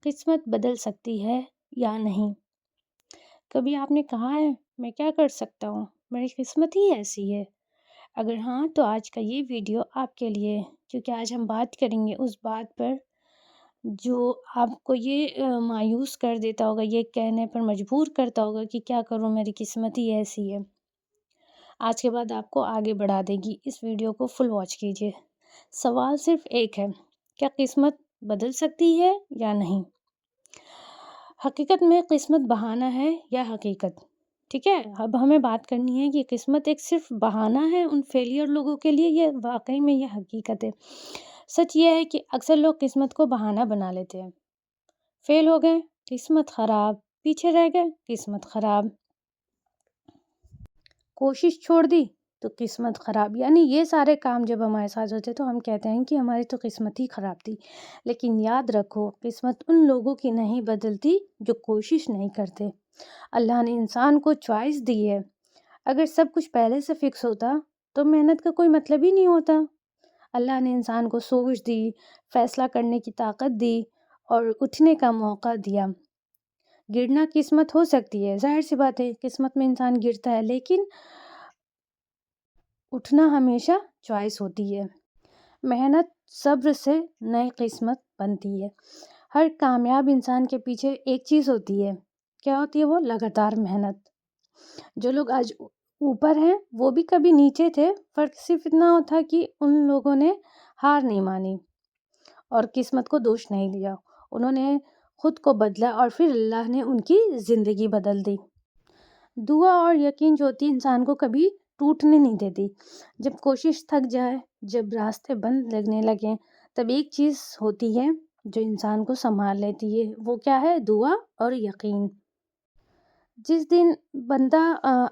قسمت بدل سکتی ہے یا نہیں؟ کبھی آپ نے کہا ہے میں کیا کر سکتا ہوں، میری قسمت ہی ایسی ہے؟ اگر ہاں تو آج کا یہ ویڈیو آپ کے لیے ہے، کیونکہ آج ہم بات کریں گے اس بات پر جو آپ کو یہ مایوس کر دیتا ہوگا، یہ کہنے پر مجبور کرتا ہوگا کہ کیا کروں، میری قسمت ہی ایسی ہے۔ آج کے بعد آپ کو آگے بڑھا دے گی، اس ویڈیو کو فل واچ کیجیے۔ سوال صرف ایک ہے، کیا قسمت بدل سکتی ہے یا نہیں؟ حقیقت میں قسمت بہانہ ہے یا حقیقت؟ ٹھیک ہے، اب ہمیں بات کرنی ہے کہ قسمت ایک صرف بہانہ ہے ان فیلئر لوگوں کے لیے، یہ واقعی میں یہ حقیقت ہے۔ سچ یہ ہے کہ اکثر لوگ قسمت کو بہانہ بنا لیتے ہیں۔ فیل ہو گئے، قسمت خراب، پیچھے رہ گئے، قسمت خراب، کوشش چھوڑ دی تو قسمت خراب۔ یعنی یہ سارے کام جب ہمارے ساتھ ہوتے تو ہم کہتے ہیں کہ ہماری تو قسمت ہی خراب تھی۔ لیکن یاد رکھو، قسمت ان لوگوں کی نہیں بدلتی جو کوشش نہیں کرتے۔ اللہ نے انسان کو چوائس دی ہے۔ اگر سب کچھ پہلے سے فکس ہوتا تو محنت کا کوئی مطلب ہی نہیں ہوتا۔ اللہ نے انسان کو سوچ دی، فیصلہ کرنے کی طاقت دی اور اٹھنے کا موقع دیا۔ گرنا قسمت ہو سکتی ہے، ظاہر سی بات ہے، قسمت میں انسان گرتا ہے، لیکن اٹھنا ہمیشہ چوائس ہوتی ہے۔ محنت صبر سے نئی قسمت بنتی ہے۔ ہر کامیاب انسان کے پیچھے ایک چیز ہوتی ہے، کیا ہوتی ہے وہ؟ لگاتار محنت۔ جو لوگ آج اوپر ہیں وہ بھی کبھی نیچے تھے، فرق صرف اتنا ہوتا کہ ان لوگوں نے ہار نہیں مانی اور قسمت کو دوش نہیں دیا، انہوں نے خود کو بدلا اور پھر اللہ نے ان کی زندگی بدل دی۔ دعا اور یقین جو ہوتی ہے انسان کو کبھی ٹوٹنے نہیں دیتی۔ جب کوشش تھک جائے، جب راستے بند لگنے لگیں، تب ایک چیز ہوتی ہے جو انسان کو سنبھال لیتی ہے، وہ کیا ہے؟ دعا اور یقین۔ جس دن بندہ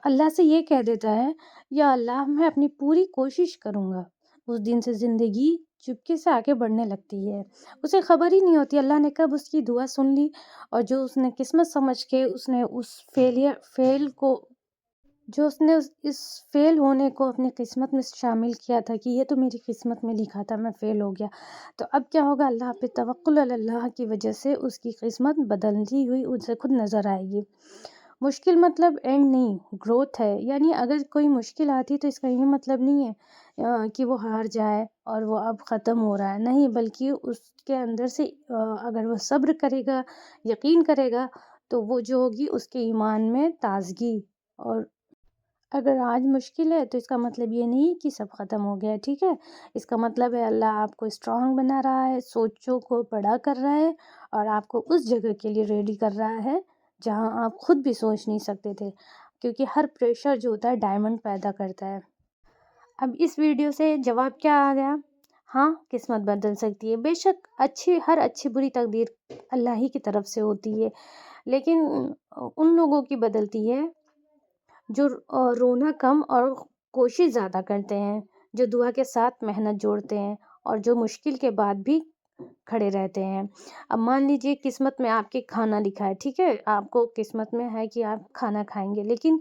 اللہ سے یہ کہہ دیتا ہے یا اللہ میں اپنی پوری کوشش کروں گا، اس دن سے زندگی چپکے سے آگے بڑھنے لگتی ہے۔ اسے خبر ہی نہیں ہوتی اللہ نے کب اس کی دعا سن لی، اور جو اس نے قسمت سمجھ کے اس نے اس اس فیل ہونے کو اپنی قسمت میں شامل کیا تھا کہ یہ تو میری قسمت میں لکھا تھا، میں فیل ہو گیا، تو اب کیا ہوگا؟ اللہ پہ توکل علی اللہ کی وجہ سے اس کی قسمت بدلتی ہوئی اسے خود نظر آئے گی۔ مشکل مطلب اینڈ نہیں، گروتھ ہے۔ یعنی اگر کوئی مشکل آتی تو اس کا یہ مطلب نہیں ہے کہ وہ ہار جائے اور وہ اب ختم ہو رہا ہے، نہیں، بلکہ اس کے اندر سے اگر وہ صبر کرے گا، یقین کرے گا، تو وہ جو ہوگی اس کے ایمان میں تازگی۔ اور اگر آج مشکل ہے تو اس کا مطلب یہ نہیں کہ سب ختم ہو گیا، ٹھیک ہے، اس کا مطلب ہے اللہ آپ کو اسٹرانگ بنا رہا ہے، سوچوں کو بڑا کر رہا ہے اور آپ کو اس جگہ کے لیے ریڈی کر رہا ہے جہاں آپ خود بھی سوچ نہیں سکتے تھے، کیونکہ ہر پریشر جو ہوتا ہے ڈائمنڈ پیدا کرتا ہے۔ اب اس ویڈیو سے جواب کیا آ گیا؟ ہاں، قسمت بدل سکتی ہے، بے شک ہر اچھی بری تقدیر اللہ ہی کی طرف سے ہوتی ہے، لیکن ان لوگوں کی بدلتی ہے جو رونا کم اور کوشش زیادہ کرتے ہیں، جو دعا کے ساتھ محنت جوڑتے ہیں اور جو مشکل کے بعد بھی کھڑے رہتے ہیں۔ اب مان لیجئے قسمت میں آپ کے کھانا لکھا ہے، ٹھیک ہے، آپ کو قسمت میں ہے کہ آپ کھانا کھائیں گے، لیکن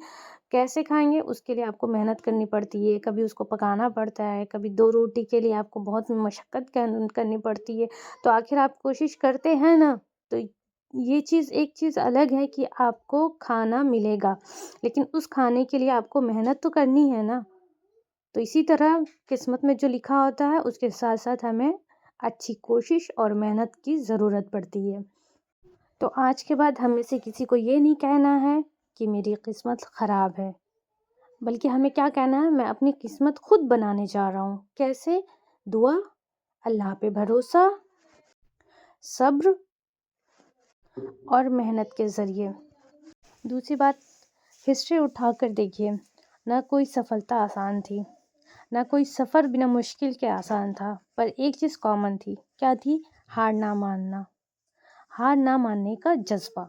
کیسے کھائیں گے اس کے لیے آپ کو محنت کرنی پڑتی ہے، کبھی اس کو پکانا پڑتا ہے، کبھی 2 روٹی کے لیے آپ کو بہت مشقت کرنی پڑتی ہے، تو آخر آپ کوشش کرتے ہیں نا، تو یہ چیز ایک چیز الگ ہے کہ آپ کو کھانا ملے گا، لیکن اس کھانے کے لیے آپ کو محنت تو کرنی ہے نا۔ تو اسی طرح قسمت میں جو لکھا ہوتا ہے اس کے ساتھ ساتھ ہمیں اچھی کوشش اور محنت کی ضرورت پڑتی ہے۔ تو آج کے بعد ہم میں سے کسی کو یہ نہیں کہنا ہے کہ میری قسمت خراب ہے، بلکہ ہمیں کیا کہنا ہے؟ میں اپنی قسمت خود بنانے جا رہا ہوں۔ کیسے؟ دعا، اللہ پہ بھروسہ، صبر اور محنت کے ذریعے۔ دوسری بات، ہسٹری اٹھا کر دیکھیے، نہ کوئی سفلتا آسان تھی، نہ کوئی سفر بنا مشکل کے آسان تھا، پر ایک چیز کامن تھی، کیا تھی؟ ہار نہ ماننا، ہار نہ ماننے کا جذبہ۔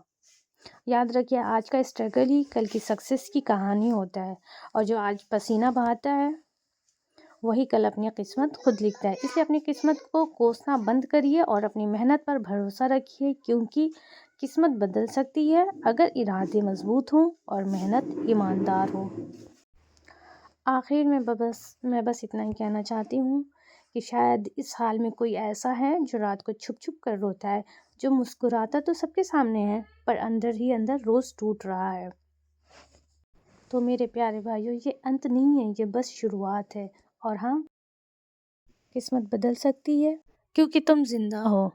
یاد رکھیے، آج کا اسٹرگل ہی کل کی سکسیس کی کہانی ہوتا ہے، اور جو آج پسینہ بہاتا ہے وہی کل اپنی قسمت خود لکھتا ہے۔ اس لیے اپنی قسمت کو کوسنا بند کریے اور اپنی محنت پر بھروسہ رکھیے، کیونکہ قسمت بدل سکتی ہے اگر ارادے مضبوط ہوں اور محنت ایماندار ہو۔ آخر میں بس اتنا ہی کہنا چاہتی ہوں کہ شاید اس حال میں کوئی ایسا ہے جو رات کو چھپ چھپ کر روتا ہے، جو مسکراتا تو سب کے سامنے ہے پر اندر ہی اندر روز ٹوٹ رہا ہے۔ تو میرے پیارے بھائیوں، یہ انت نہیں ہے، یہ بس شروعات ہے۔ اور ہاں، قسمت بدل سکتی ہے کیونکہ تم زندہ ہو۔